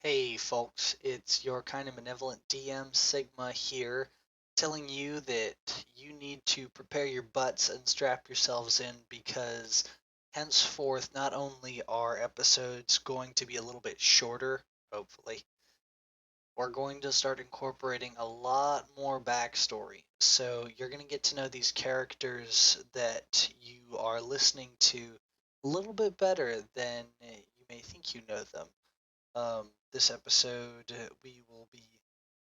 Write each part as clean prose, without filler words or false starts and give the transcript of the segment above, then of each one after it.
Hey folks, it's your kind of benevolent DM Sigma here, telling you that you need to prepare your butts and strap yourselves in because henceforth not only are episodes going to be a little bit shorter, hopefully, we're going to start incorporating a lot more backstory. So you're going to get to know these characters that you are listening to a little bit better than you may think you know them. This episode, we will be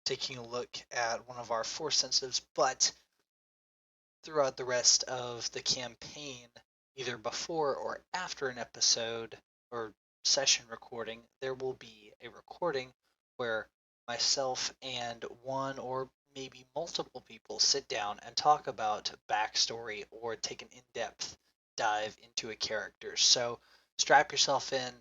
taking a look at one of our force sensitives, but throughout the rest of the campaign, either before or after an episode or session recording, there will be a recording where myself and one or maybe multiple people sit down and talk about backstory or take an in depth dive into a character. So strap yourself in.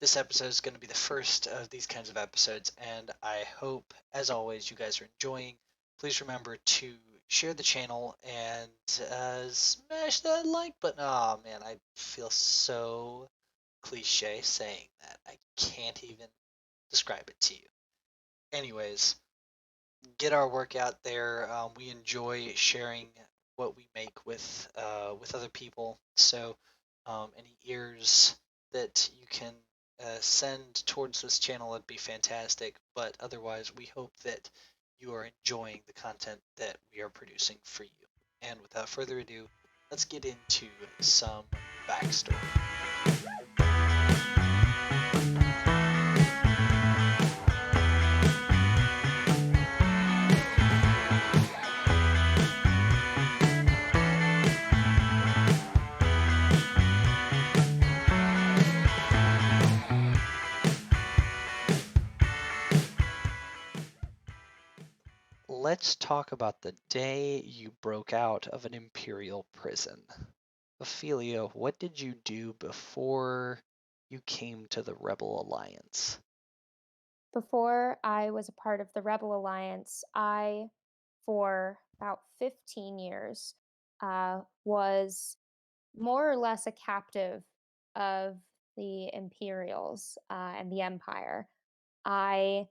This episode is going to be the first of these kinds of episodes, and I hope, as always, you guys are enjoying. Please remember to share the channel and smash that like button. Oh man, I feel so cliche saying that. I can't even describe it to you. Anyways, get our work out there. We enjoy sharing what we make with other people. So, any ears that you can send towards this channel would be fantastic. But otherwise, we hope that you are enjoying the content that we are producing for you. And without further ado, let's get into some backstory. Let's talk about the day you broke out of an Imperial prison. Ophelia, what did you do before you came to the Rebel Alliance? Before I was a part of the Rebel Alliance, for about 15 years, was more or less a captive of the Imperials and the Empire. I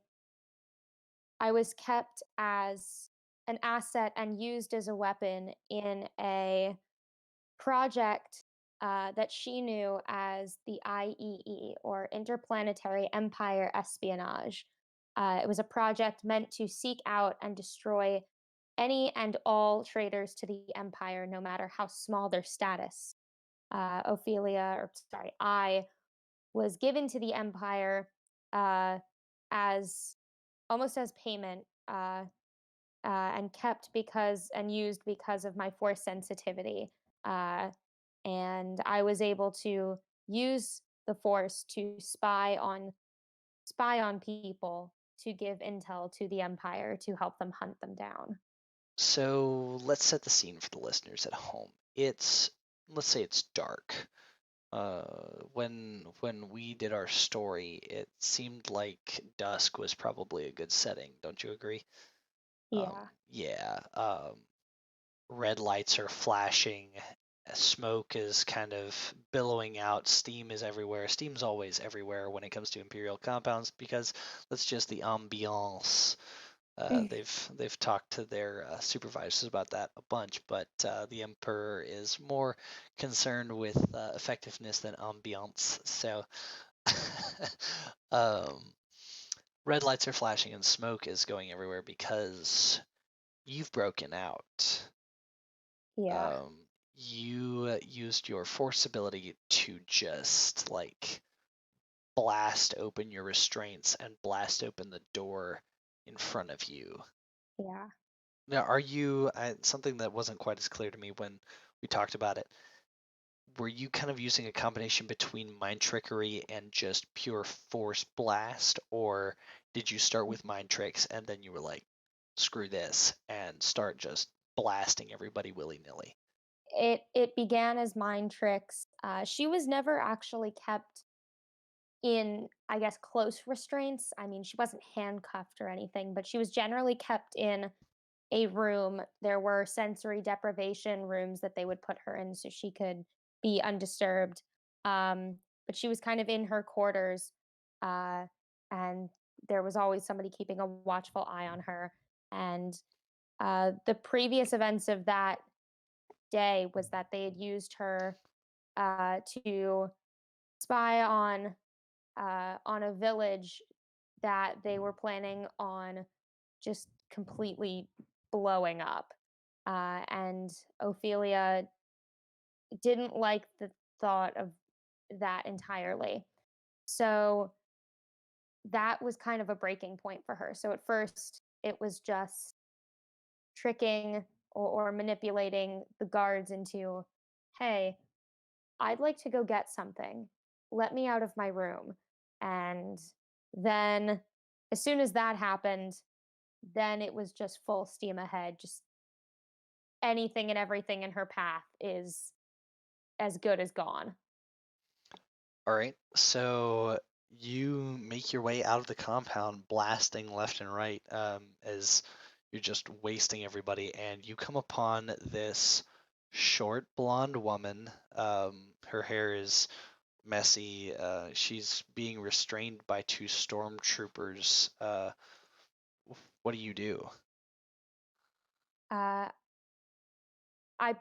I was kept as an asset and used as a weapon in a project that she knew as the IEE, or Interplanetary Empire Espionage. It was a project meant to seek out and destroy any and all traitors to the Empire, no matter how small their status. I was given to the Empire uh, as almost as payment. And kept because and used because of my force sensitivity. Uh, and I was able to use the force to spy on people to give intel to the empire to help them hunt them down. So let's set the scene for the listeners at home. Let's say it's dark. When we did our story, it seemed like dusk was probably a good setting. Don't you agree? Yeah. Yeah. Red lights are flashing. Smoke is kind of billowing out. Steam is everywhere. Steam's always everywhere when it comes to Imperial compounds because that's just the ambiance. They've talked to their supervisors about that a bunch, but the Emperor is more concerned with effectiveness than ambiance. So, um, red lights are flashing and smoke is going everywhere because you've broken out. Yeah. Um, you used your force ability to just like blast open your restraints and blast open the door in front of you. Yeah. Now, are you something that wasn't quite as clear to me when we talked about it? Were you kind of using a combination between mind trickery and just pure force blast, or did you start with mind tricks and then you were like, screw this, and start just blasting everybody willy-nilly? It began as mind tricks. She was never actually kept in, I guess, close restraints. I mean, she wasn't handcuffed or anything, but she was generally kept in a room. There were sensory deprivation rooms that they would put her in so she could be undisturbed. But she was kind of in her quarters, uh, and there was always somebody keeping a watchful eye on her. And the previous events of that day was that they had used her to spy on a village that they were planning on just completely blowing up. And Ophelia didn't like the thought of that entirely. So that was kind of a breaking point for her. So at first, it was just tricking or manipulating the guards into, hey, I'd like to go get something. Let me out of my room. And then, as soon as that happened, then it was just full steam ahead. Just anything and everything in her path is as good as gone. All right. So you make your way out of the compound, blasting left and right, as you're just wasting everybody, and you come upon this short blonde woman. Her hair is messy. She's being restrained by two stormtroopers. What do you do? Uh, I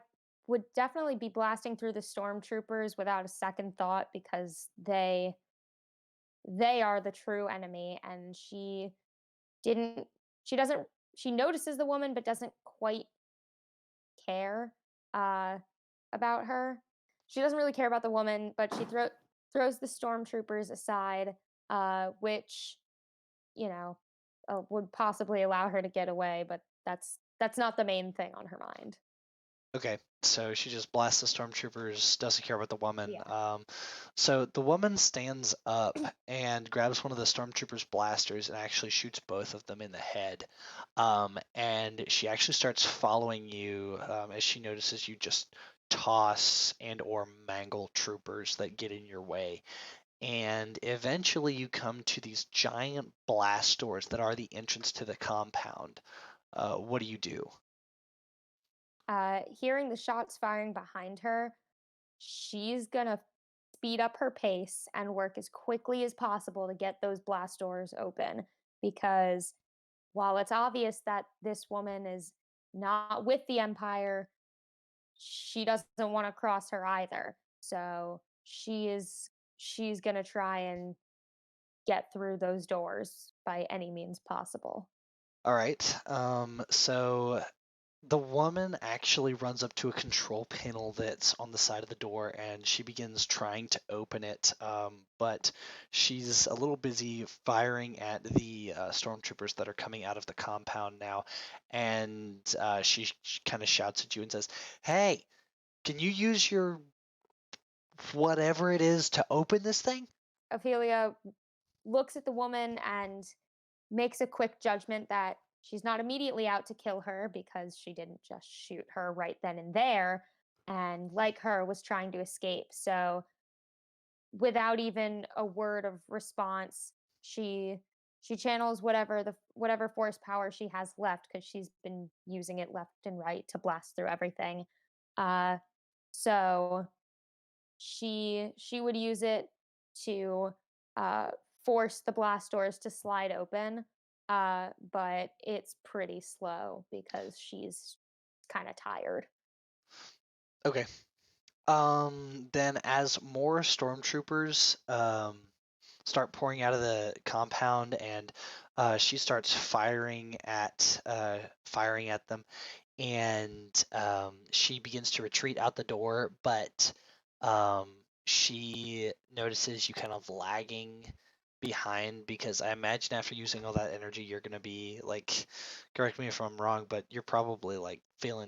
would definitely be blasting through the stormtroopers without a second thought because they are the true enemy, and didn't she doesn't she notices the woman but doesn't quite care uh about her. She doesn't really care about the woman, but throws the stormtroopers aside, which, you know, would possibly allow her to get away, but that's not the main thing on her mind. Okay, so she just blasts the stormtroopers, doesn't care about the woman. Yeah. So the woman stands up and grabs one of the stormtroopers' blasters and actually shoots both of them in the head. And she actually starts following you as she notices you just toss and or mangle troopers that get in your way. And eventually you come to these giant blast doors that are the entrance to the compound. What do you do? Hearing the shots firing behind her, she's gonna speed up her pace and work as quickly as possible to get those blast doors open, because while it's obvious that this woman is not with the Empire, she doesn't want to cross her either. So she's going to try and get through those doors by any means possible. All right. So the woman actually runs up to a control panel that's on the side of the door and she begins trying to open it, but she's a little busy firing at the stormtroopers that are coming out of the compound now. And she kind of shouts at you and says, "Hey, can you use your whatever it is to open this thing?" Ophelia looks at the woman and makes a quick judgment that she's not immediately out to kill her because she didn't just shoot her right then and there, and like her was trying to escape. So without even a word of response, she she channels whatever force power she has left, because she's been using it left and right to blast through everything. Uh, so she would use it to uh, force the blast doors to slide open, but it's pretty slow because she's kind of tired. Okay. Then as more stormtroopers start pouring out of the compound, and she starts firing at them, and she begins to retreat out the door, but um, she notices you kind of lagging behind because I imagine after using all that energy, you're gonna be like, correct me if I'm wrong, but you're probably like you're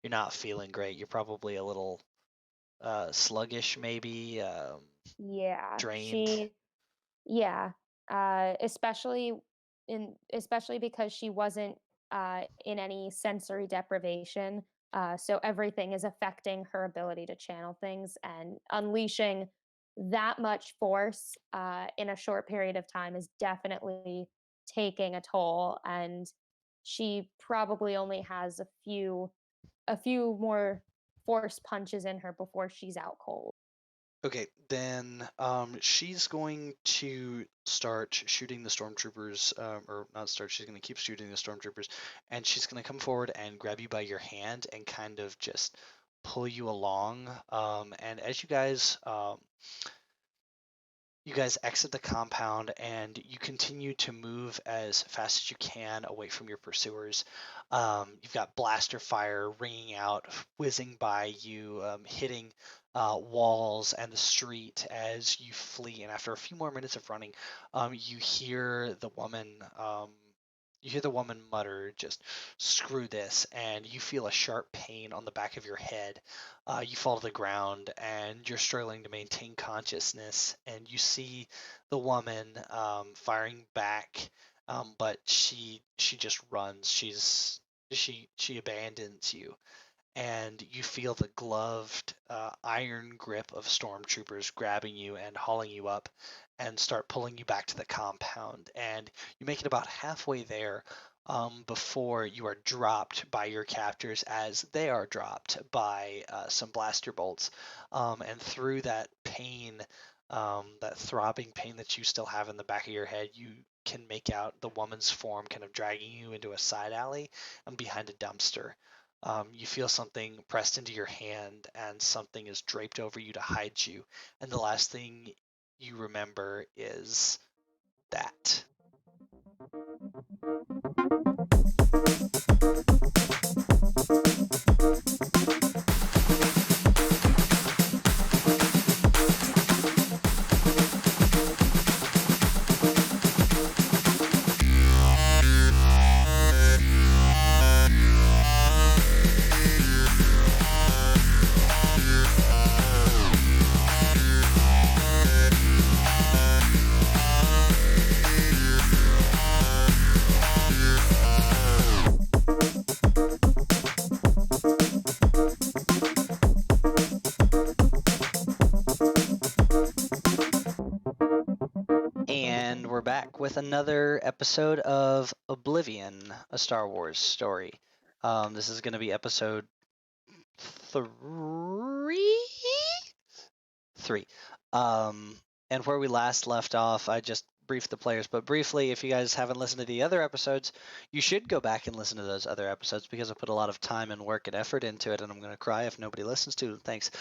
not feeling great. You're probably a little sluggish, maybe Yeah, drained. she Yeah, especially because she wasn't in any sensory deprivation. So everything is affecting her ability to channel things, and unleashing that much force in a short period of time is definitely taking a toll. And she probably only has a few more force punches in her before she's out cold. Okay, then she's going to start shooting the stormtroopers, or not start, she's going to keep shooting the stormtroopers, and she's going to come forward and grab you by your hand and kind of just pull you along. And as you guys exit the compound and you continue to move as fast as you can away from your pursuers. You've got blaster fire ringing out, whizzing by you, hitting walls and the street as you flee. And after a few more minutes of running, you hear the woman. You hear the woman mutter, just screw this, and you feel a sharp pain on the back of your head. You fall to the ground and you're struggling to maintain consciousness, and you see the woman firing back, but she just runs. She abandons you, and you feel the gloved iron grip of stormtroopers grabbing you and hauling you up and start pulling you back to the compound. And you make it about halfway there before you are dropped by your captors as they are dropped by some blaster bolts. And through that pain, that throbbing pain that you still have in the back of your head, you can make out the woman's form kind of dragging you into a side alley and behind a dumpster. You feel something pressed into your hand and something is draped over you to hide you. And the last thing you remember is that. And we're back with another episode of Oblivion, a Star Wars story. This is going to be episode 3? 3. And where we last left off, I just briefed the players, but briefly, if you guys haven't listened to the other episodes, you should go back and listen to those other episodes because I put a lot of time and work and effort into it, and I'm going to cry if nobody listens to it. Thanks.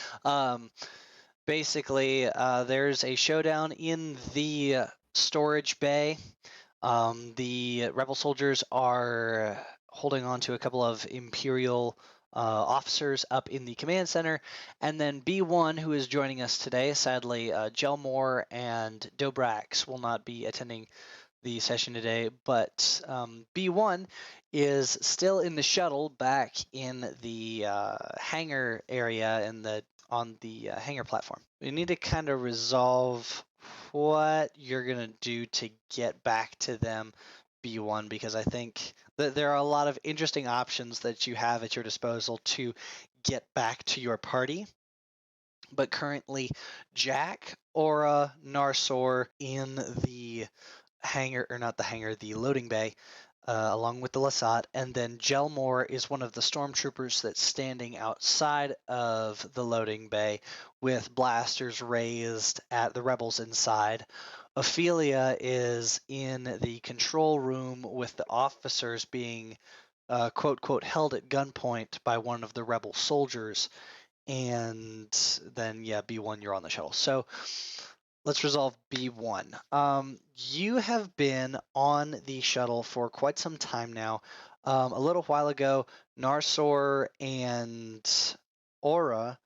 Basically, there's a showdown in the storage bay. The rebel soldiers are holding on to a couple of Imperial officers up in the command center, and then B1, who is joining us today, sadly, Gelmore and Dobrax will not be attending the session today, but B1 is still in the shuttle back in the hangar area on the hangar platform. We need to kind of resolve what you're gonna do to get back to them, B1, because I think that there are a lot of interesting options that you have at your disposal to get back to your party. But currently, Jakk, Aura, Narsor in the hangar, or not the hangar, the loading bay, along with the Lasat, and then Gelmore is one of the stormtroopers that's standing outside of the loading bay with blasters raised at the rebels inside. Ophelia is in the control room with the officers being quote quote held at gunpoint by one of the rebel soldiers, and then yeah, B1, you're on the shuttle. So let's resolve B1. You have been on the shuttle for quite some time now. A little while ago, Narsor and Aura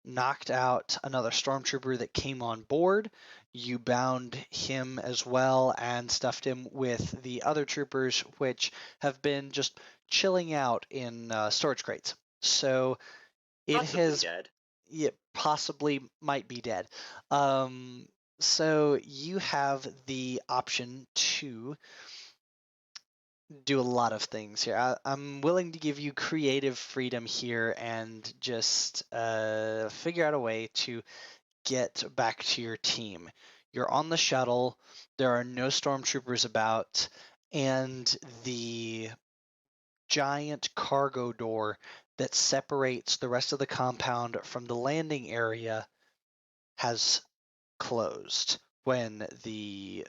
knocked out another stormtrooper that came on board. You bound him as well and stuffed him with the other troopers, which have been just chilling out in storage crates. So it Possibly has, dead. yeah, possibly might be dead. So you have the option to do a lot of things here. I'm willing to give you creative freedom here and just figure out a way to get back to your team. You're on the shuttle, there are no stormtroopers about, and the giant cargo door that separates the rest of the compound from the landing area has closed when the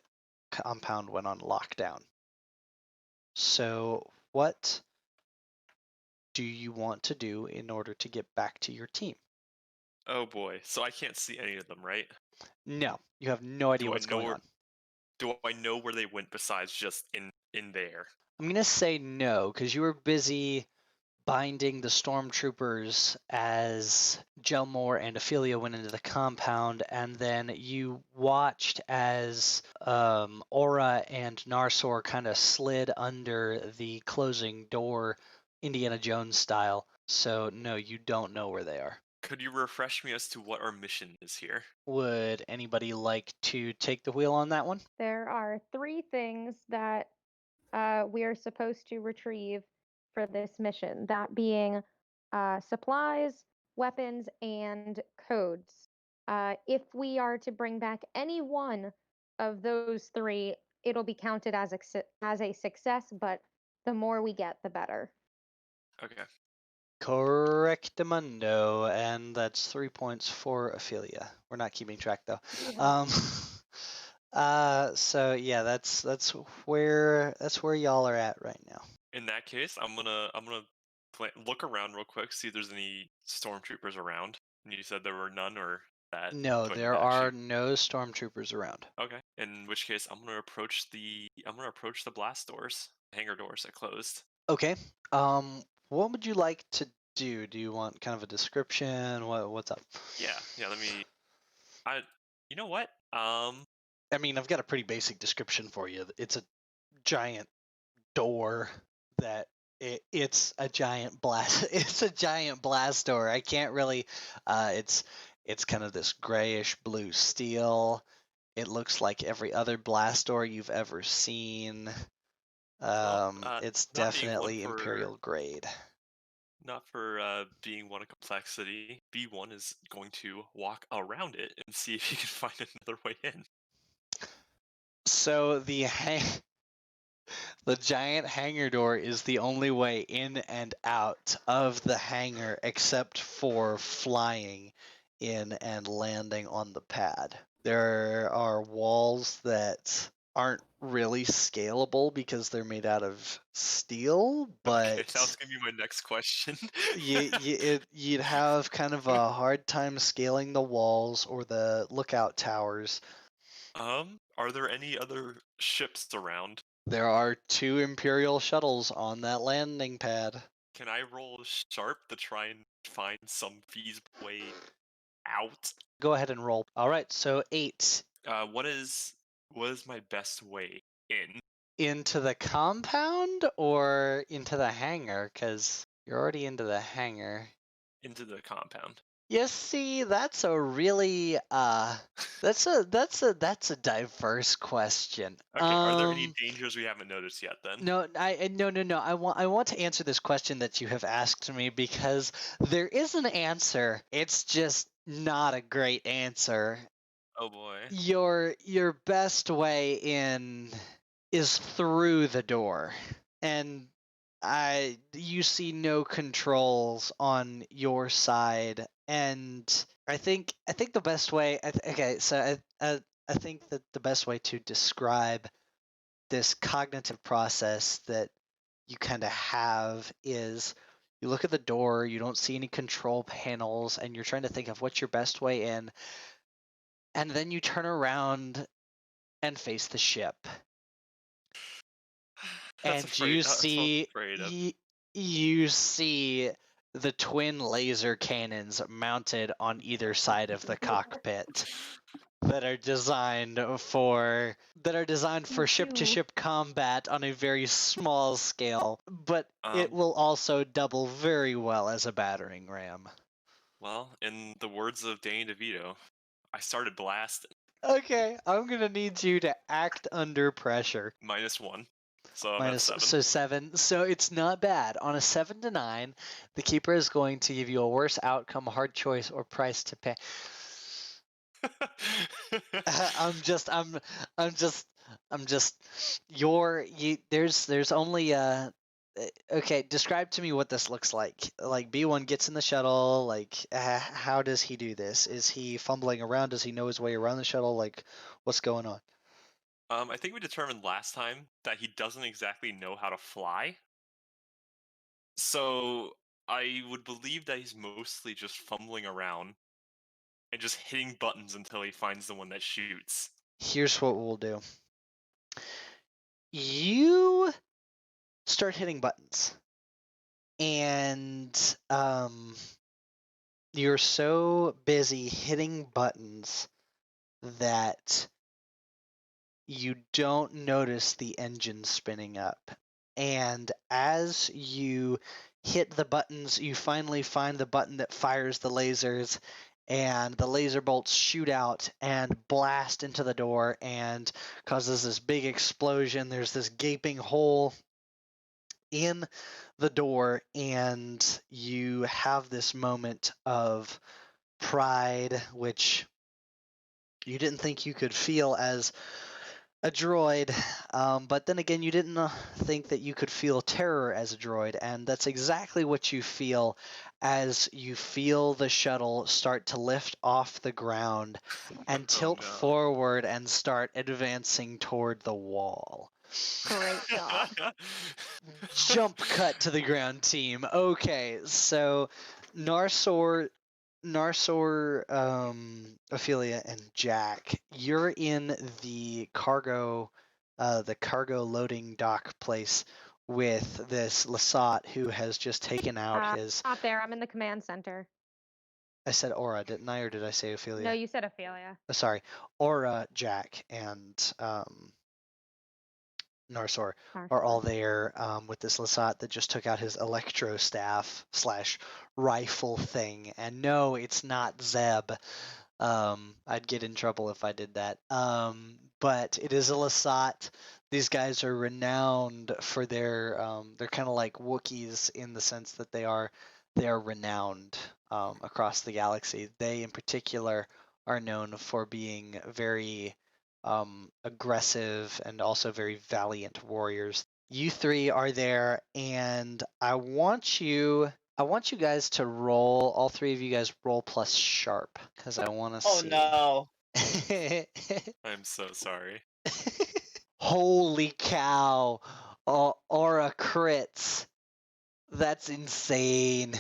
compound went on lockdown. So what do you want to do in order to get back to your team? Oh boy. So I can't see any of them, right? No, you have no idea Do I what's know going where on. they went besides just in there? I'm going to say no, because you were busy binding the stormtroopers as Gelmore and Ophelia went into the compound, and then you watched as Aura and Narsor kind of slid under the closing door, Indiana Jones style. So, no, you don't know where they are. Could you refresh me as to what our mission is here? Would anybody like to take the wheel on that one? There are 3 things that we are supposed to retrieve for this mission, that being supplies, weapons, and codes. If we are to bring back any one of those 3, it'll be counted as a success, but the more we get, the better. Okay. Correctamundo, and that's 3 points for Ophelia. We're not keeping track though. Yeah. So yeah, that's where y'all are at right now. In that case, I'm gonna look around real quick, see if there's any stormtroopers around. And you said there were none, or that No, do I need there to actually? are no stormtroopers around. Okay. In which case, I'm gonna approach the blast doors, hangar doors that closed. Okay. What would you like to do? Do you want kind of a description? What's up? Yeah. Let me. I. You know what? I mean, I've got a pretty basic description for you. It's a giant door that it's a giant blast. It's a giant blast door. I can't really. It's kind of this grayish blue steel. It looks like every other blast door you've ever seen. Well, It's not being one definitely for Imperial grade. being one of complexity. B1 is going to walk around it and see if he can find another way in. So the giant hangar door is the only way in and out of the hangar except for flying in and landing on the pad. There are walls that aren't really scalable because they're made out of steel, Okay, that but was gonna be my next question. you'd have kind of a hard time scaling the walls or the lookout towers. Are there any other ships around? There are 2 Imperial shuttles on that landing pad. Can I roll sharp to try and find some feasible way out? Go ahead and roll. All right, so 8 What is my best way in? into the compound or into the hangar? Because you're already into the hangar. Into the compound. You see, that's a really that's a diverse question. Okay, are there any dangers we haven't noticed yet then? No, no. I want to answer this question that you have asked me because there is an answer. It's just not a great answer. Oh boy. Your best way in is through the door, and you see no controls on your side, and I think the best way. Okay, so I think that the best way to describe this cognitive process that you kind of have is you look at the door, you don't see any control panels, and you're trying to think of what's your best way in, and then you turn around and face the ship. And you That's what I was see afraid of. you see the twin laser cannons mounted on either side of the cockpit that are designed for ship to ship combat on a very small scale, but it will also double very well as a battering ram. Well, in the words of Danny DeVito, I started blasting. Okay, I'm gonna need you to act under pressure. -1. So I'm at 7. So 7. So it's not bad. On a 7 to 9, the keeper is going to give you a worse outcome, hard choice, or price to pay. I'm just there's only Okay, describe to me what this looks like. Like B1 gets in the shuttle, like how does he do this? Is he fumbling around? Does he know his way around the shuttle? Like what's going on? I think we determined last time that he doesn't exactly know how to fly. So I would believe that he's mostly just fumbling around and just hitting buttons until he finds the one that shoots. Here's what we'll do. You start hitting buttons. And you're so busy hitting buttons that you don't notice the engine spinning up. And as you hit the buttons, you finally find the button that fires the lasers, and the laser bolts shoot out and blast into the door and causes this big explosion. There's this gaping hole in the door, and you have this moment of pride, which you didn't think you could feel as a droid, but then again, you didn't think that you could feel terror as a droid, and that's exactly what you feel as you feel the shuttle start to lift off the ground and tilt forward and start advancing toward the wall. Great job. Jump cut to the ground, team. Okay, so Narsor, Ophelia, and Jakk, you're in the cargo loading dock place with this Lasat who has just taken out his. Not there. I'm in the command center. I said Aura, didn't I, or did I say Ophelia? No, you said Ophelia. Oh, sorry, Aura, Jakk, and Narsor are all there with this Lasat that just took out his electro staff / rifle thing. And no, it's not Zeb. I'd get in trouble if I did that. But it is a Lasat. These guys are renowned for their they're kind of like Wookiees in the sense that they are renowned across the galaxy. They in particular are known for being very aggressive and also very valiant warriors. You three are there, and I want you guys to roll. All three of you guys roll plus sharp because I want to see. Oh no! I'm so sorry. Holy cow! Aura crits. That's insane.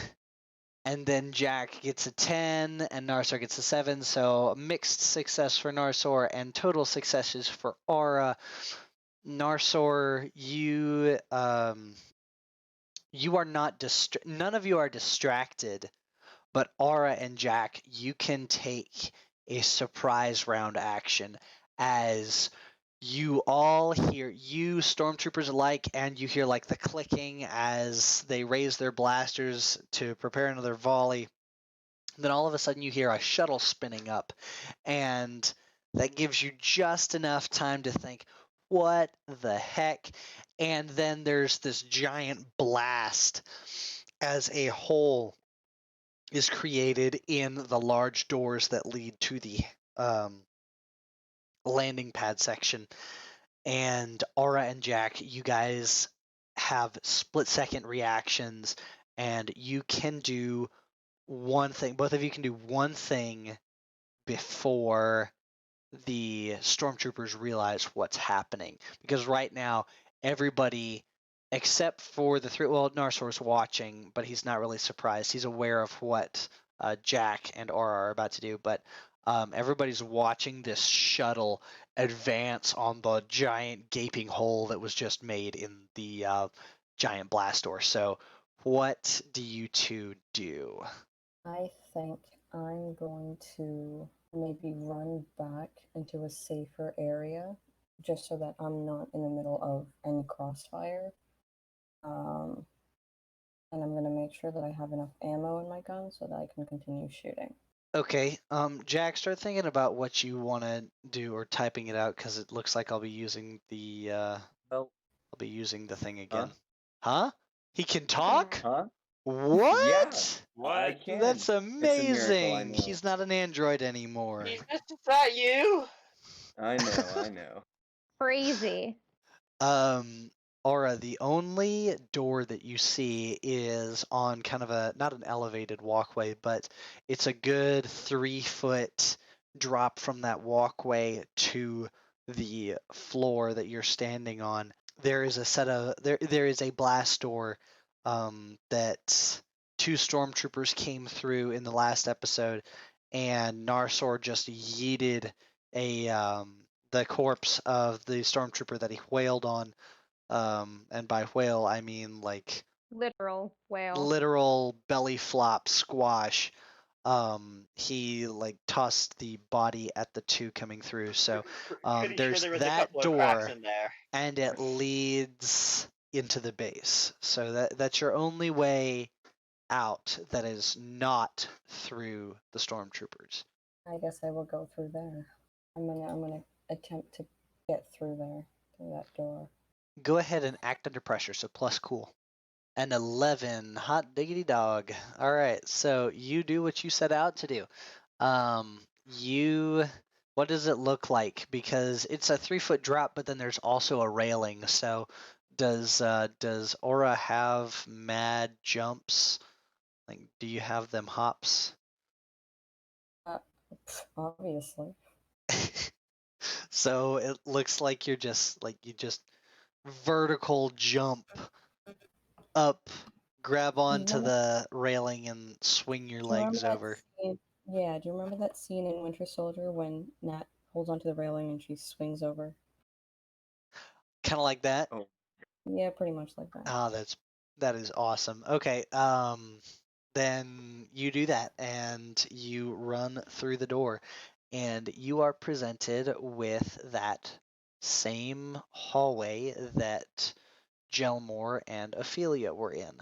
And then Jakk gets a 10 and Narsor gets a 7, so mixed success for Narsor and total successes for Aura. Narsor, you are not none of you are distracted, but Aura and Jakk, you can take a surprise round action as you all hear, you stormtroopers alike, and you hear like the clicking as they raise their blasters to prepare another volley. Then all of a sudden you hear a shuttle spinning up, and that gives you just enough time to think, what the heck? And then there's this giant blast as a hole is created in the large doors that lead to the landing pad section. And Aura and Jakk, you guys have split-second reactions, and you can do one thing. Both of you can do one thing before the stormtroopers realize what's happening. Because right now, everybody, except for the three, well, Narsor's watching, but he's not really surprised. He's aware of what Jakk and Aura are about to do, but everybody's watching this shuttle advance on the giant gaping hole that was just made in the giant blast door. So what do you two do? I think I'm going to maybe run back into a safer area just so that I'm not in the middle of any crossfire. And I'm going to make sure that I have enough ammo in my gun so that I can continue shooting. Okay, Jakk, start thinking about what you want to do or typing it out because it looks like I'll be using the I'll be using the thing again. Huh? He can talk? Huh? What? Yeah, What? I can. That's It's a miracle, I amazing. know. He's not an android anymore. Is that you? I know. Crazy. Aura, the only door that you see is on kind of not an elevated walkway, but it's a good 3-foot drop from that walkway to the floor that you're standing on. There is there is a blast door that 2 stormtroopers came through in the last episode, and Narsor just yeeted the corpse of the stormtrooper that he whaled on. And by whale, I mean like Literal whale. literal belly flop squash. He like tossed the body at the 2 coming through. So Pretty there's sure there was a that couple of cracks door, in there. and it leads into the base. So that's your only way out that is not through the stormtroopers. I guess I will go through there. I'm gonna attempt to get through that door. Go ahead and act under pressure. So plus cool. An 11, hot diggity dog. All right, so you do what you set out to do. What does it look like? Because it's a 3-foot drop, but then there's also a railing. So does Aura have mad jumps? Like, do you have them hops? Obviously. So it looks like you just vertical jump up, grab onto the railing, and swing your legs over. Yeah, do you remember that scene in Winter Soldier when Nat holds onto the railing and she swings over? Kind of like that. Oh. Yeah, pretty much like that. Oh, that is awesome. Okay, then you do that and you run through the door, and you are presented with that same hallway that Gelmore and Ophelia were in.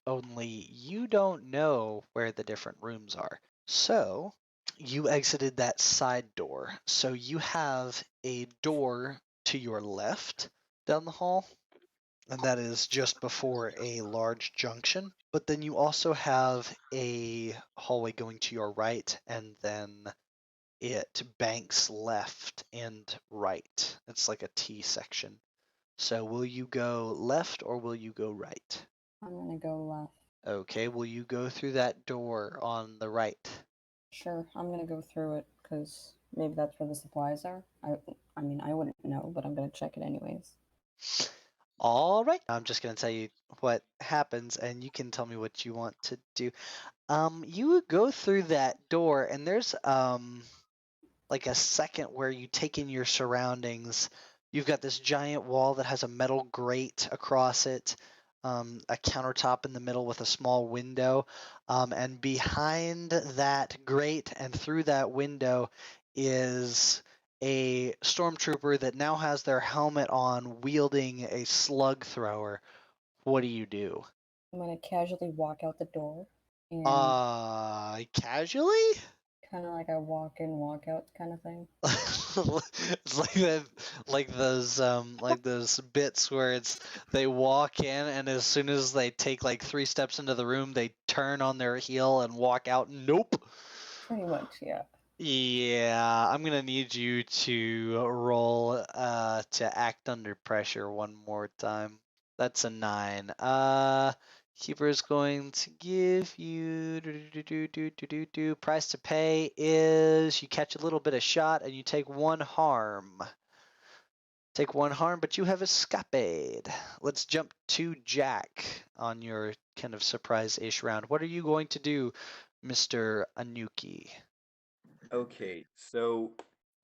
Only you don't know where the different rooms are. So you exited that side door. So you have a door to your left down the hall, and that is just before a large junction. But then you also have a hallway going to your right, and then it banks left and right. It's like a T section. So will you go left or will you go right? I'm gonna go left. Okay, will you go through that door on the right? Sure, I'm gonna go through it because maybe that's where the supplies are. I mean, I wouldn't know, but I'm gonna check it anyways. All right. I'm just going to tell you what happens, and you can tell me what you want to do. You go through that door, and there's like a second where you take in your surroundings. You've got this giant wall that has a metal grate across it, a countertop in the middle with a small window, and behind that grate and through that window is a stormtrooper that now has their helmet on, wielding a slug thrower. What do you do? I'm gonna casually walk out the door and Casually? kind of like a walk in, walk out kind of thing. It's like that, like those bits where they walk in, and as soon as they take like 3 steps into the room, they turn on their heel and walk out. Nope. Pretty much, yeah. Yeah, I'm gonna need you to roll to act under pressure one more time. That's a 9. Keeper's going to give you price to pay is you catch a little bit of shot and you take 1 harm. Take 1 harm, but you have escaped. Let's jump to Jakk on your kind of surprise-ish round. What are you going to do, Mr. Anuki? Okay, so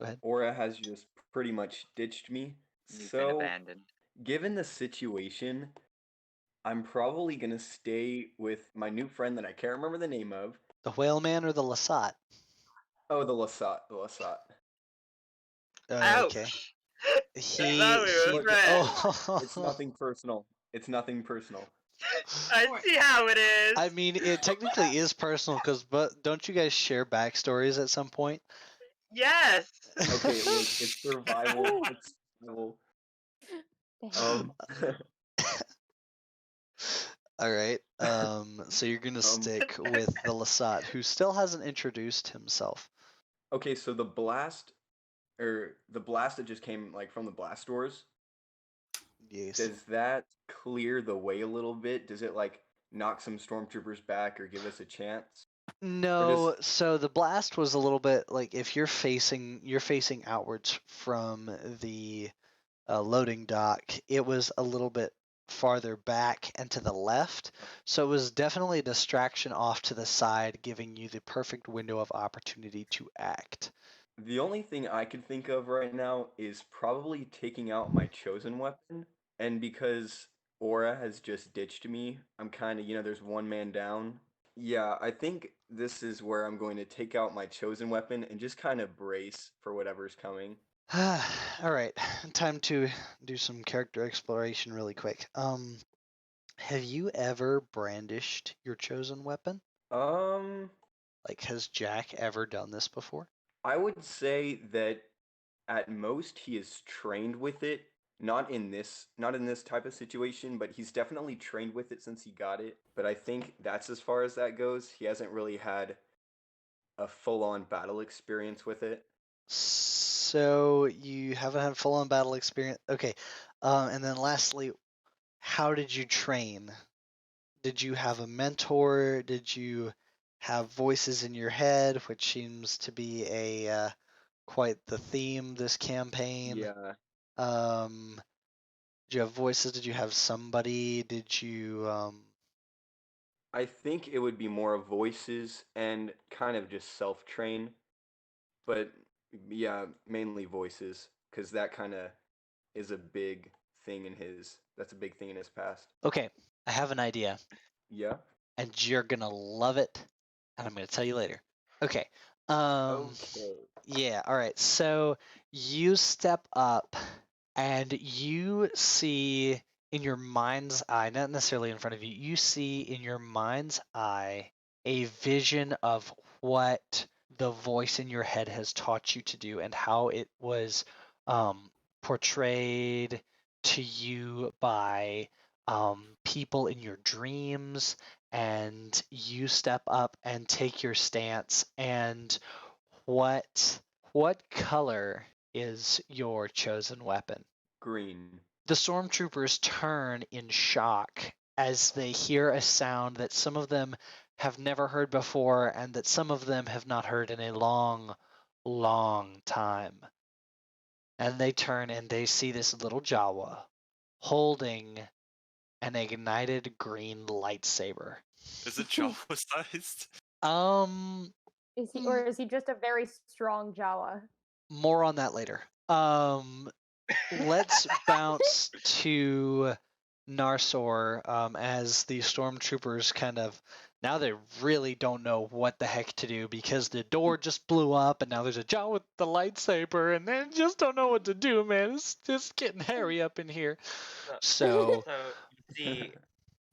Go ahead. Aura has just pretty much ditched me. You've been So, abandoned. given the situation, I'm probably gonna stay with my new friend that I can't remember the name of. The Whale Man or the Lasat? Oh, the Lasat, the Lasat. Okay. Ouch! Look, Oh. it's nothing personal. It's nothing personal. I see how it is. I mean, it technically is personal but don't you guys share backstories at some point? Yes. Okay, look, it's survival. It's survival. All right. So you're gonna stick with the Lasat, who still hasn't introduced himself. Okay, so the blast that just came like from the blast doors. Yes. Does that clear the way a little bit? Does it like knock some stormtroopers back or give us a chance? No, so the blast was a little bit like if you're facing outwards from the loading dock, it was a little bit farther back and to the left. So it was definitely a distraction off to the side, giving you the perfect window of opportunity to act. The only thing I could think of right now is probably taking out my chosen weapon. And because Aura has just ditched me, I'm kind of, there's one man down. Yeah, I think this is where I'm going to take out my chosen weapon and just kind of brace for whatever's coming. All right, time to do some character exploration really quick. Have you ever brandished your chosen weapon? Like, has Jakk ever done this before? I would say that at most he is trained with it. Not in this type of situation, but he's definitely trained with it since he got it. But I think that's as far as that goes. He hasn't really had a full-on battle experience with it. So you haven't had full-on battle experience. Okay. And then lastly, how did you train? Did you have a mentor? Did you have voices in your head, which seems to be a quite the theme this campaign? Yeah. Did you have voices? Did you have somebody? Did you I think it would be more of voices and kind of just self-train. But yeah, mainly voices, because that kind of is a big thing that's a big thing in his past. Okay, I have an idea. Yeah. And you're gonna love it, and I'm gonna tell you later. Okay. Okay. Yeah, all right. So you step up and you see in your mind's eye, not necessarily in front of you, you see in your mind's eye a vision of what the voice in your head has taught you to do and how it was portrayed to you by people in your dreams. And you step up and take your stance. And what color is your chosen weapon? Green. The stormtroopers turn in shock as they hear a sound that some of them have never heard before and that some of them have not heard in a long, long time. And they turn and they see this little Jawa holding an ignited green lightsaber. Is it Jawa sized? Is he, or is he just a very strong Jawa? More on that later. Let's bounce to Narsor as the stormtroopers kind of now they really don't know what the heck to do because the door just blew up and now there's a Jawa with the lightsaber and they just don't know what to do, man. It's just getting hairy up in here. So you see,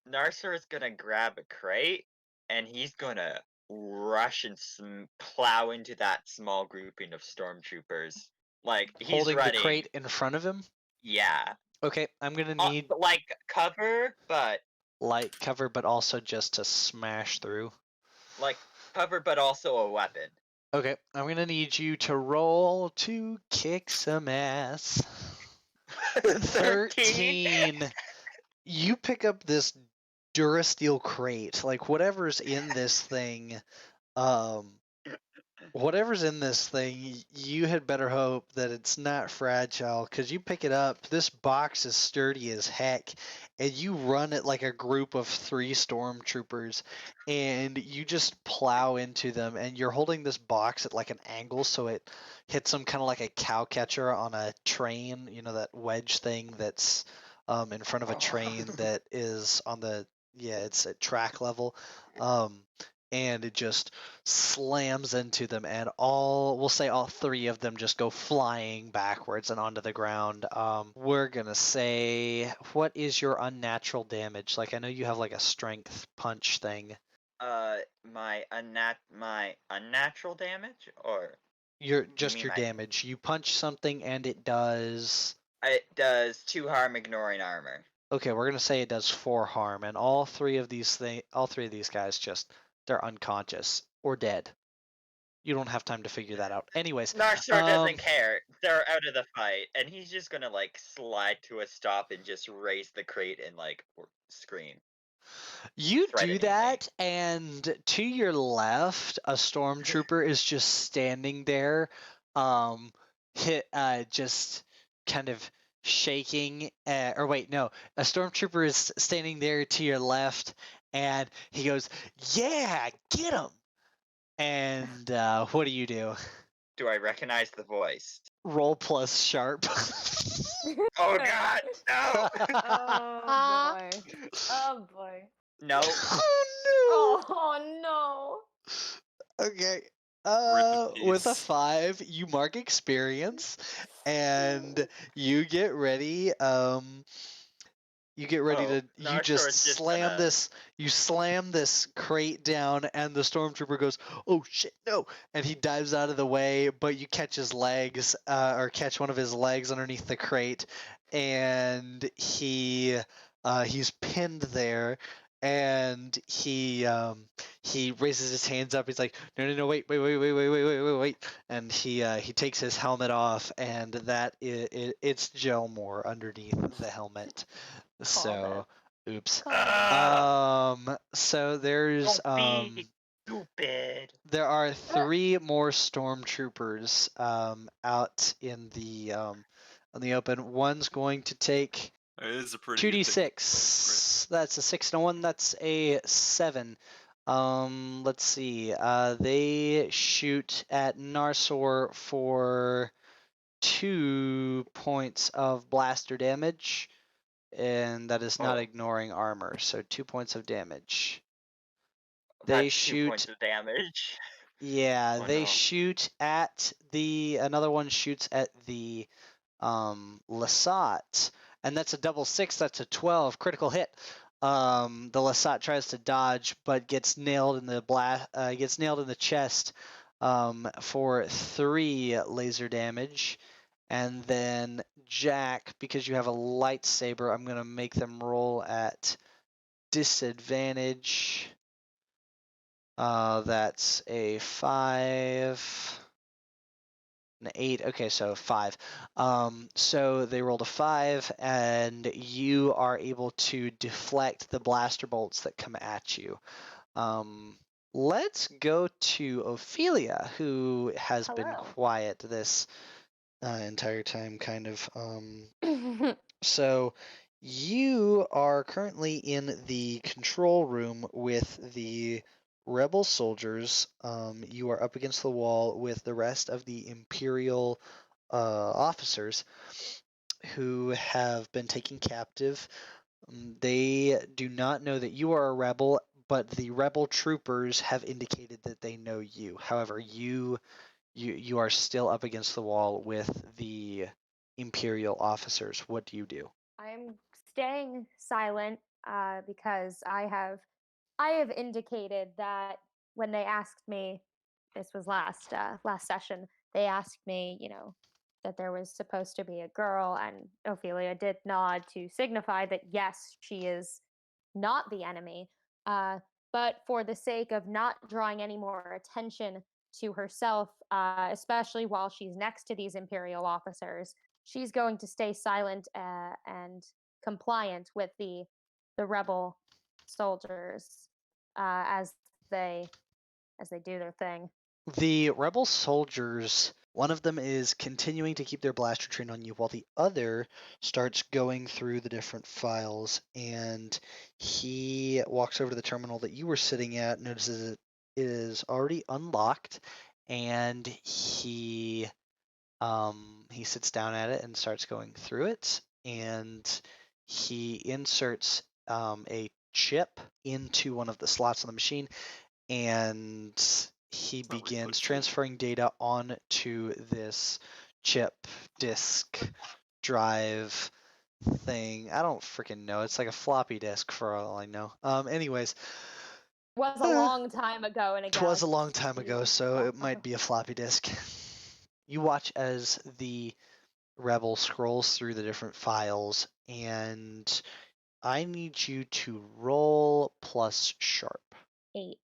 Narsor is gonna grab a crate and he's gonna rush and plow into that small grouping of stormtroopers. Like he's holding running. the crate in front of him. Yeah. Okay, I'm gonna need like cover, but light cover, but also just to smash through. Like cover, but also a weapon. Okay, I'm gonna need you to roll to kick some ass. 13. You pick up this Durasteel crate, like whatever's in this thing, you had better hope that it's not fragile, because you pick it up, this box is sturdy as heck, and you run it like a group of 3 stormtroopers, and you just plow into them, and you're holding this box at like an angle, so it hits them kind of like a cow catcher on a train, that wedge thing that's in front of a train that is on the, it's at track level. And it just slams into them, and we'll say all 3 of them just go flying backwards and onto the ground. We're gonna say, what is your unnatural damage? Like, I know you have like a strength punch thing. My unnatural damage, or Your damage. You punch something and it does 2 harm, ignoring armor. Okay, we're gonna say it does 4 harm, and all 3 of these guys just they're unconscious or dead. You don't have time to figure that out. Anyways, Narsor doesn't care. They're out of the fight, and he's just gonna like slide to a stop and just raise the crate and like scream. you do threateningly. that, and to your left, a stormtrooper is just standing there, just kind of shaking. Or wait, no, a stormtrooper is standing there to your left, and he goes, "Yeah, get him!" And what do you do? Do I recognize the voice? Roll plus sharp. Oh God, no! Oh boy. Oh boy. No. Oh Oh no. no. Okay. Rip in With a peace. 5, you mark experience, and you get ready. You get ready Oh, to. You Narsor just is just slam gonna- this. You slam this crate down, and the stormtrooper goes, "Oh shit, no!" And he dives out of the way. But you catch his legs, or catch one of his legs underneath the crate, and he's pinned there. And he raises his hands up. He's like, no, wait, wait. And he takes his helmet off, and it's Gelmore underneath the helmet. So, oops. So there's Don't be stupid. there are 3 more stormtroopers out in the open. One's going to take It is a pretty good thing. 2d6. That's a 6 and a 1. That's a 7. Let's see. They shoot at Narsor for 2 points of blaster damage, and that is not Oh. ignoring armor. So 2 points of damage. That's They 2 points shoot. of damage. Yeah, Oh, they no. shoot at the. Another one shoots at the Lasat, and that's a double 6. That's a 12 critical hit. The Lasat tries to dodge, but gets nailed in the chest for 3 laser damage. And then Jakk, because you have a lightsaber, I'm gonna make them roll at disadvantage. That's a 5. An 8. Okay, so 5. So they rolled a 5, and you are able to deflect the blaster bolts that come at you. Let's go to Ophelia, who has been Hello. quiet this entire time, kind of. So you are currently in the control room with the rebel soldiers. You are up against the wall with the rest of the Imperial officers who have been taken captive. They do not know that you are a rebel, but the rebel troopers have indicated that they know you. However, you are still up against the wall with the Imperial officers. What do you do? I'm staying silent because I have indicated that when they asked me, this was last session, they asked me, that there was supposed to be a girl, and Ophelia did nod to signify that yes, she is not the enemy. But for the sake of not drawing any more attention to herself, especially while she's next to these Imperial officers, she's going to stay silent and compliant with the rebel soldiers as they do their thing. The rebel soldiers, one of them is continuing to keep their blaster trained on you, while the other starts going through the different files, and he walks over to the terminal that you were sitting at, notices it is already unlocked, and he sits down at it and starts going through it, and he inserts a chip into one of the slots on the machine, and he Not what he begins puts in. transferring data onto this chip disk drive thing. I don't freaking know. It's like a floppy disk for all I know. Anyways, Was a long time ago in a it was a galaxy long time ago, far, so far, it might far. be a floppy disk. You watch as the rebel scrolls through the different files, and I need you to roll plus sharp. 8.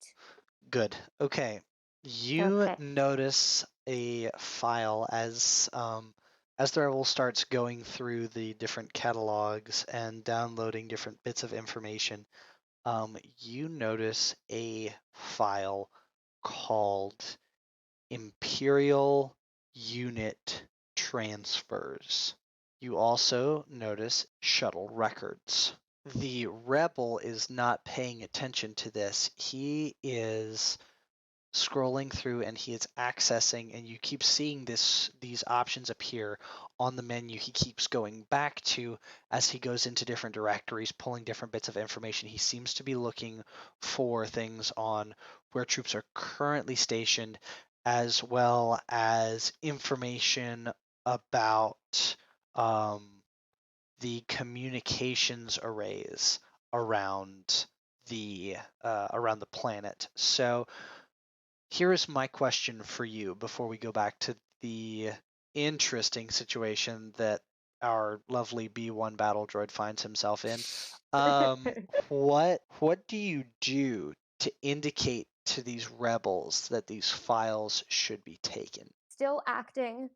Good. Okay. You Okay. notice a file as the rebel starts going through the different catalogs and downloading different bits of information. You notice a file called Imperial Unit Transfers. You also notice shuttle records. The rebel is not paying attention to this. He is scrolling through and he is accessing, and you keep seeing these options appear on the menu. He keeps going back to as he goes into different directories, pulling different bits of information. He seems to be looking for things on where troops are currently stationed, as well as information about the communications arrays around the planet. So here is my question for you before we go back to the interesting situation that our lovely B1 battle droid finds himself in. What do you do to indicate to these rebels that these files should be taken? Still acting,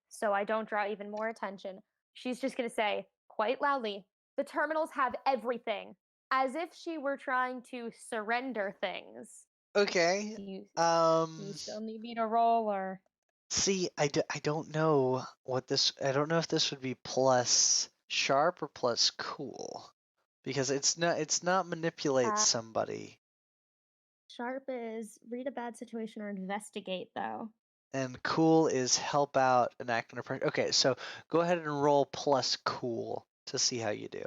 so I don't draw even more attention. She's just going to say quite loudly, "The terminals have everything," as if she were trying to surrender things. Okay. Do you still need me to roll, or? See, I don't know what this. I don't know if this would be plus sharp or plus cool, because it's not manipulate somebody. Sharp is read a bad situation or investigate, though. And cool is help out and act under pressure. Okay, so go ahead and roll plus cool to see how you do.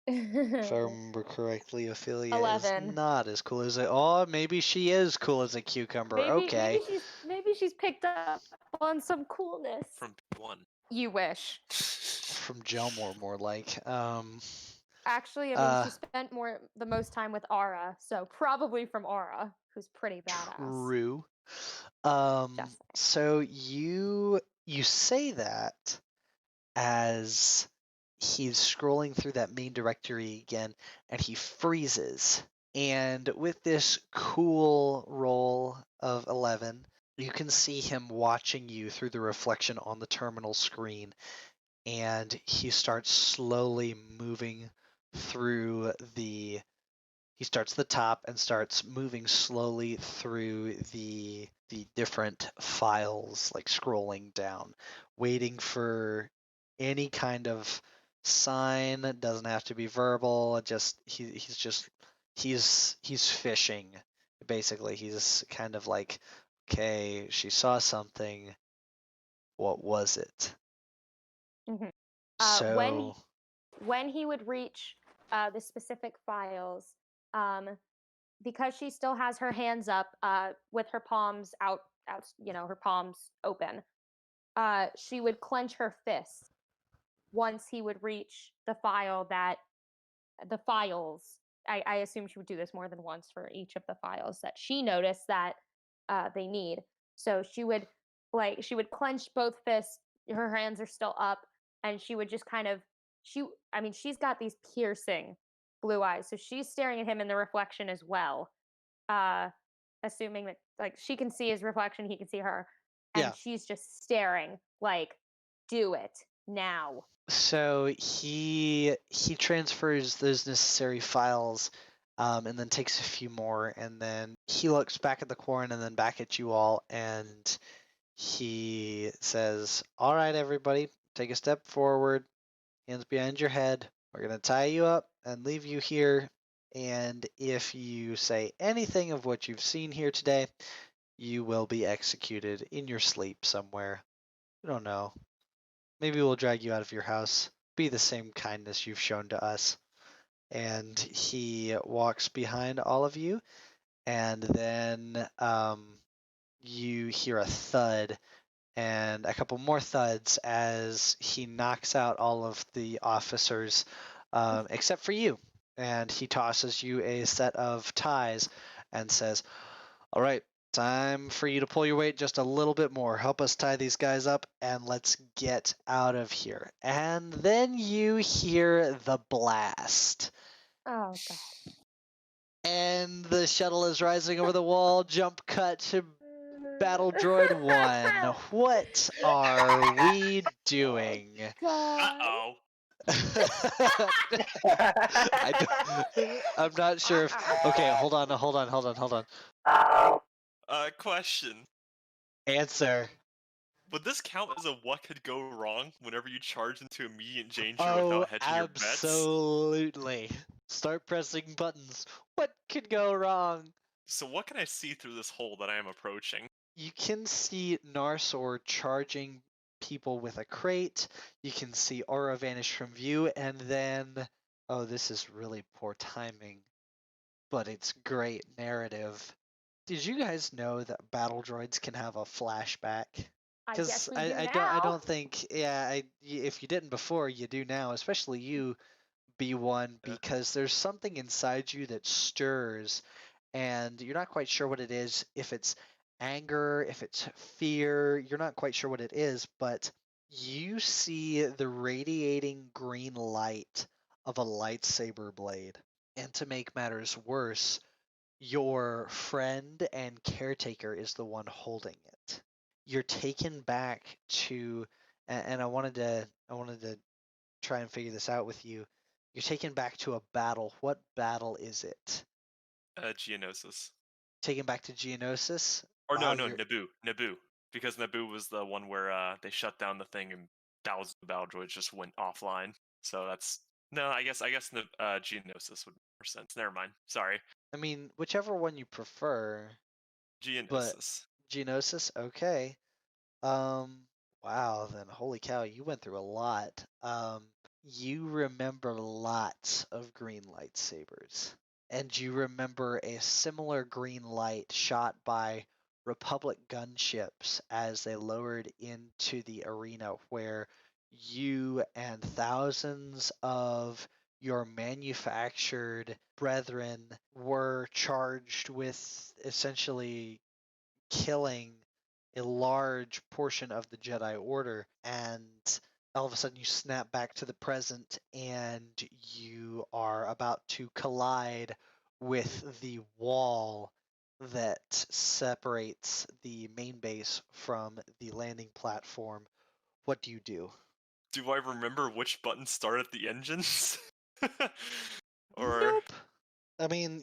If I remember correctly, Ophelia 11. is not as cool as a. Oh, maybe she is cool as a cucumber. Okay. Maybe she's picked up on some coolness. From one. You wish. From Jelmore, more like. Actually, I mean, she spent the most time with Aura, so probably from Aura, who's pretty badass. True. So you say that as he's scrolling through that main directory again, and he freezes. And with this cool roll of 11, you can see him watching you through the reflection on the terminal screen, and he starts slowly moving through the. He starts at the top and starts moving slowly through the different files, like scrolling down, waiting for any kind of sign. It doesn't have to be verbal. He's fishing. Basically, he's kind of like, okay, she saw something. What was it? Mm-hmm. So when he would reach the specific files, because she still has her hands up with her palms out, her palms open, she would clench her fists once he would reach the files. I assume she would do this more than once for each of the files that she noticed that they need. So she would clench both fists, her hands are still up, and she would just kind of she's got these piercing blue eyes, so she's staring at him in the reflection as well, assuming that she can see his reflection, he can see her, and she's just staring like, do it now. So he transfers those necessary files, and then takes a few more, and then he looks back at the Quarren and then back at you all, and he says, "All right, everybody, take a step forward, hands behind your head. We're gonna tie you up and leave you here. And if you say anything of what you've seen here today, you will be executed in your sleep somewhere. I don't know. Maybe we'll drag you out of your house. Be the same kindness you've shown to us." And he walks behind all of you, and then you hear a thud and a couple more thuds as he knocks out all of the officers, except for you. And he tosses you a set of ties and says, "All right, time for you to pull your weight just a little bit more. Help us tie these guys up, and let's get out of here." And then you hear the blast. Oh, God. And the shuttle is rising over the wall. Jump cut to Battle Droid 1, what are we doing? God. Uh-oh. I'm not sure if. Okay, hold on. Question. Answer. Would this count as a what could go wrong whenever you charge into immediate danger Oh, without hedging your bets? absolutely. Start pressing buttons. What could go wrong? So what can I see through this hole that I am approaching? You can see Narsor charging people with a crate. You can see Aura vanish from view, and then. Oh, this is really poor timing, but it's great narrative. Did you guys know that battle droids can have a flashback? I guess we do I now. don't think if you didn't before, you do now, especially you, B1, because there's something inside you that stirs, and you're not quite sure what it is. If it's anger, if it's fear, you're not quite sure what it is, but you see the radiating green light of a lightsaber blade. And to make matters worse, your friend and caretaker is the one holding it. You're taken back to, and I wanted to try and figure this out with you. You're taken back to a battle. What battle is it? Geonosis. Taken back to Geonosis? Or Wow, no, Naboo. Because Naboo was the one where they shut down the thing and thousands of battle droids just went offline. So that's no, I guess Geonosis would make more sense. Never mind. Sorry. I mean, whichever one you prefer. But Geonosis. Geonosis, okay. Wow, then holy cow, you went through a lot. You remember lots of green lightsabers. And you remember a similar green light shot by Republic gunships as they lowered into the arena where you and thousands of your manufactured brethren were charged with essentially killing a large portion of the Jedi Order, and all of a sudden you snap back to the present and you are about to collide with the wall that separates the main base from the landing platform. What do you do? Do I remember which buttons start at the engines? Or Nope. I mean,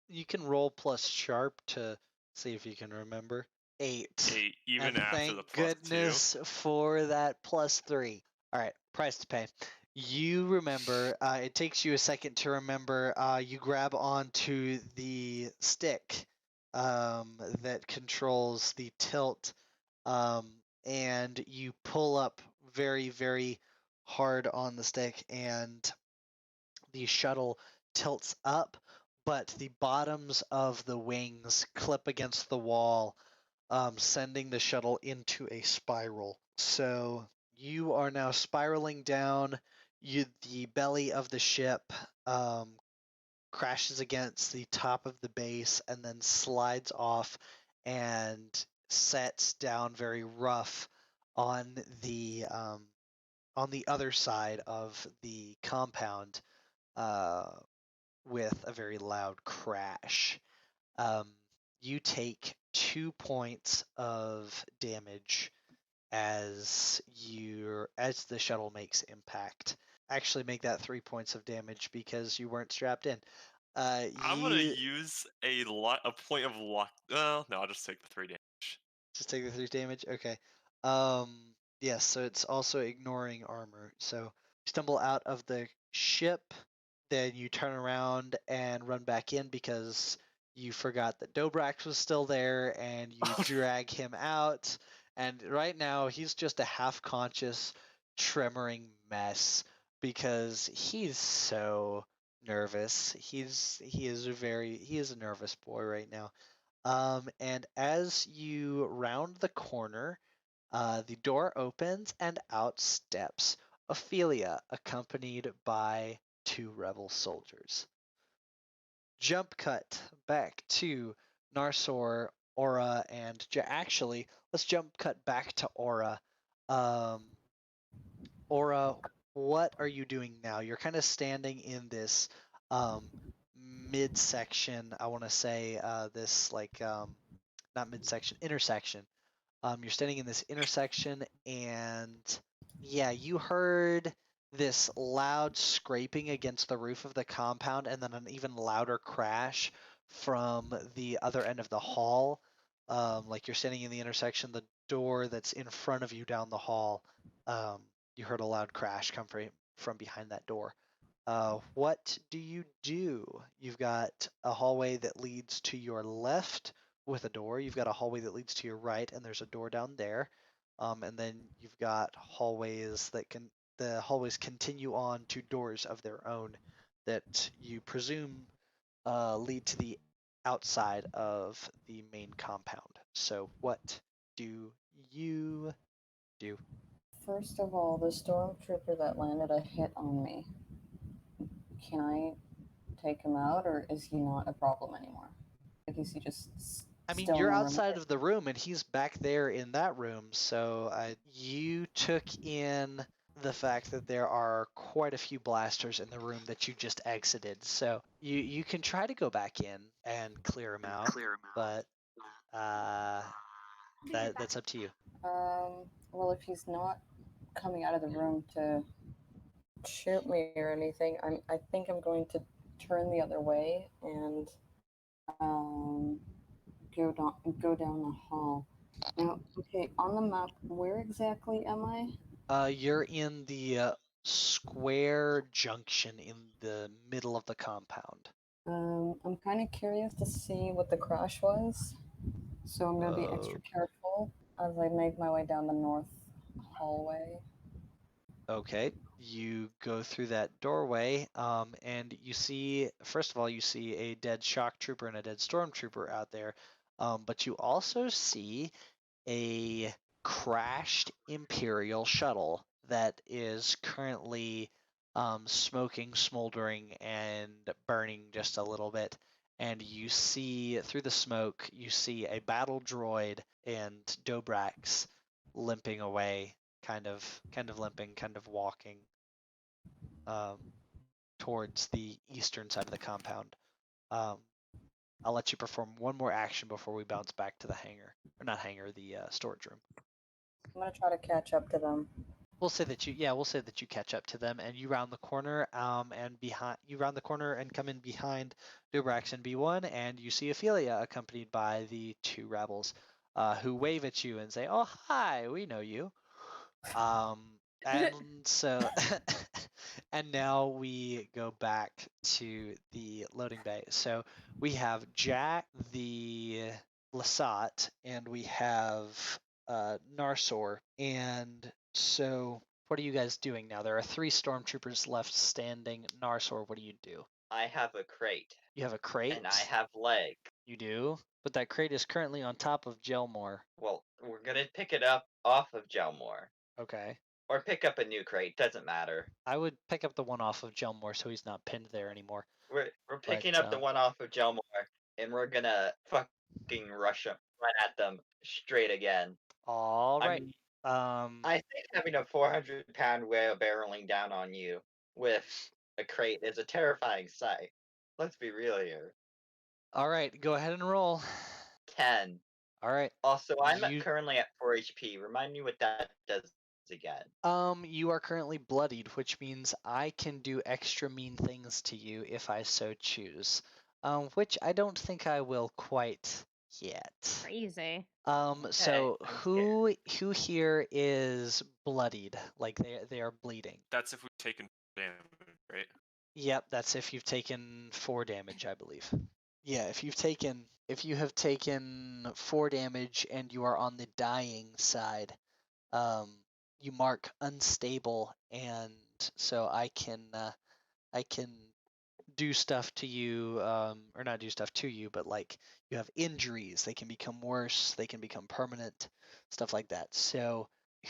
you can roll plus sharp to see if you can remember. 8. even And after thank the plus goodness for that plus 3. All right, price to pay. You remember, it takes you a second to remember, you grab onto the stick that controls the tilt, and you pull up very, very hard on the stick, and the shuttle tilts up, but the bottoms of the wings clip against the wall, sending the shuttle into a spiral. So you are now spiraling down. The belly of the ship crashes against the top of the base and then slides off and sets down very rough on the other side of the compound with a very loud crash. You take 2 points of damage as the shuttle makes impact. Actually, make that 3 points of damage because you weren't strapped in. I'm gonna use a point of luck. No, I'll just take the 3 damage. Just take the 3 damage. Okay. Yes. So it's also ignoring armor. So you stumble out of the ship, then you turn around and run back in because you forgot that Dobrax was still there, and you drag him out. And right now he's just a half-conscious, tremoring mess because he's so nervous. He is a nervous boy right now. And as you round the corner, the door opens and out steps Ophelia, accompanied by 2 rebel soldiers. Jump cut back to Narsor, Aura, and actually, let's jump cut back to Aura. Aura, what are you doing now? You're kind of standing in this midsection. I want to say this not midsection, intersection. You're standing in this intersection, and yeah, you heard this loud scraping against the roof of the compound, and then an even louder crash from the other end of the hall. Like you're standing in the intersection, the door that's in front of you down the hall, you heard a loud crash come from behind that door. What do you do? You've got a hallway that leads to your left with a door. You've got a hallway that leads to your right, and there's a door down there. And then you've got hallways the hallways continue on to doors of their own that you presume lead to the outside of the main compound. So what do you do? First of all, the stormtrooper that landed a hit on me, can I take him out, or is he not a problem anymore? Like, is he just I mean, still you're in the room? outside of the room, and he's back there in that room. So you took in the fact that there are quite a few blasters in the room that you just exited. So you can try to go back in and clear them out, but that's up to you. Well, if he's not coming out of the room to shoot me or anything, I think I'm going to turn the other way and go down the hall. Now, okay, on the map, where exactly am I? You're in the square junction in the middle of the compound. I'm kind of curious to see what the crash was, so I'm gonna be extra careful as I make my way down the north hallway. Okay, you go through that doorway, and you see, first of all, you see a dead shock trooper and a dead stormtrooper out there, but you also see a crashed Imperial shuttle that is currently smoking, smoldering, and burning just a little bit. And you see through the smoke, you see a battle droid and Dobrax limping away, kind of limping, kind of walking towards the eastern side of the compound. I'll let you perform one more action before we bounce back to the hangar, or not hangar, the storage room. I'm gonna try to catch up to them. We'll say that you catch up to them, and you round the corner, and come in behind Dubrax and B1, and you see Ophelia accompanied by the two rebels, who wave at you and say, "Oh, hi, we know you." And so, and now we go back to the loading bay. So we have Jakk, the Lasat, and we have Narsor. And so, what are you guys doing now? There are 3 stormtroopers left standing. Narsor, what do you do? I have a crate. You have a crate? And I have leg. You do? But that crate is currently on top of Gelmore. Well, we're gonna pick it up off of Gelmore. Okay. Or pick up a new crate, doesn't matter. I would pick up the one off of Gelmore so he's not pinned there anymore. We're picking up the one off of Gelmore, and we're gonna fucking run at them straight again. All right. I think having a 400-pound whale barreling down on you with a crate is a terrifying sight. Let's be real here. All right, go ahead and roll. 10. All right. Also, I'm currently at 4 HP. Remind me what that does again. You are currently bloodied, which means I can do extra mean things to you if I so choose. Which I don't think I will quite yet. Crazy. So who here is bloodied? Like they are bleeding. That's if we've taken damage, right? Yep, that's if you've taken 4 damage, I believe. Yeah, if you have taken 4 damage and you are on the dying side, you mark unstable, and so I can do stuff to you, or not do stuff to you, but like you have injuries, they can become worse, they can become permanent, stuff like that. So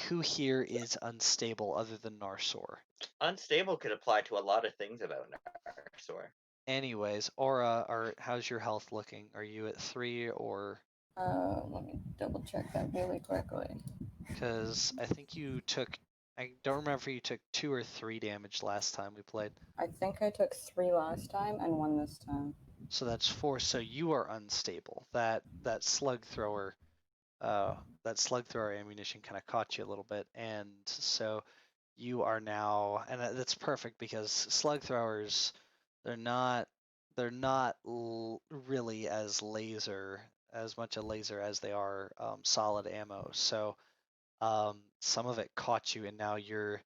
who here is unstable other than Narsor? Unstable could apply to a lot of things about Narsor. Anyways, Aura, how's your health looking? Are you at 3 or? Let me double check that really quickly. Because I think I don't remember if you took 2 or 3 damage last time we played. I think I took 3 last time and 1 this time. So that's 4. So you are unstable. That slug thrower ammunition kind of caught you a little bit, and so you are now, and that's perfect because slug throwers, they're not really as much a laser as they are solid ammo. So some of it caught you, and now you're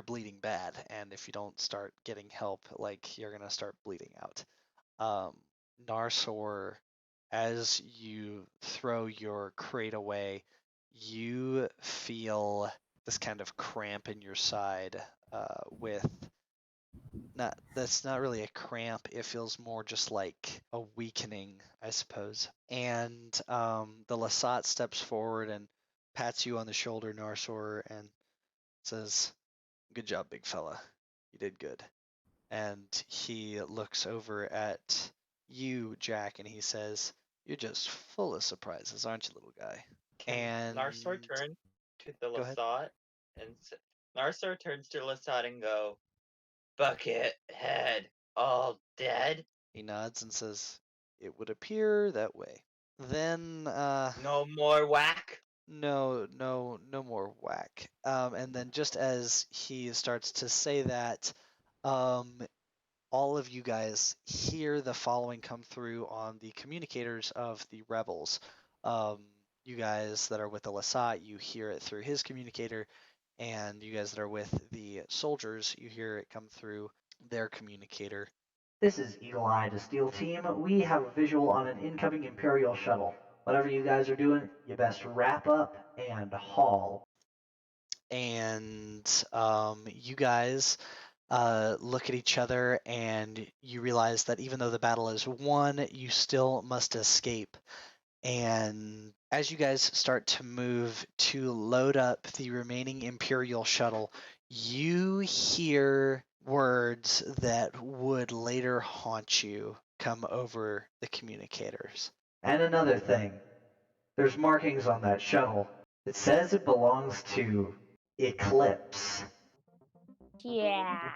bleeding bad. And if you don't start getting help, like, you're gonna start bleeding out. Narsor, as you throw your crate away, you feel this kind of cramp in your side. That's not really a cramp. It feels more just like a weakening, I suppose. And the Lasat steps forward and pats you on the shoulder, Narsor, and says, "Good job, big fella. You did good." And he looks over at you, Jakk, and he says, "You're just full of surprises, aren't you, little guy?" Can Narsor And turn to the go ahead. Lasat and Narsor turns to Lasat and go, "Bucket head, all dead?" He nods and says, "It would appear that way." Then No more whack? no more whack. And then just as he starts to say that, all of you guys hear the following come through on the communicators of the rebels. You guys that are with the Lasat, you hear it through his communicator, and you guys that are with the soldiers, you hear it come through their communicator. This is Eagle Eye to Steel Team. We have a visual on an incoming Imperial shuttle. Whatever you guys are doing, you best wrap up and haul. And you guys look at each other, and you realize that even though the battle is won, you still must escape. And as you guys start to move to load up the remaining Imperial shuttle, you hear words that would later haunt you come over the communicators. And another thing, there's markings on that shuttle. It says it belongs to Eclipse. Yeah.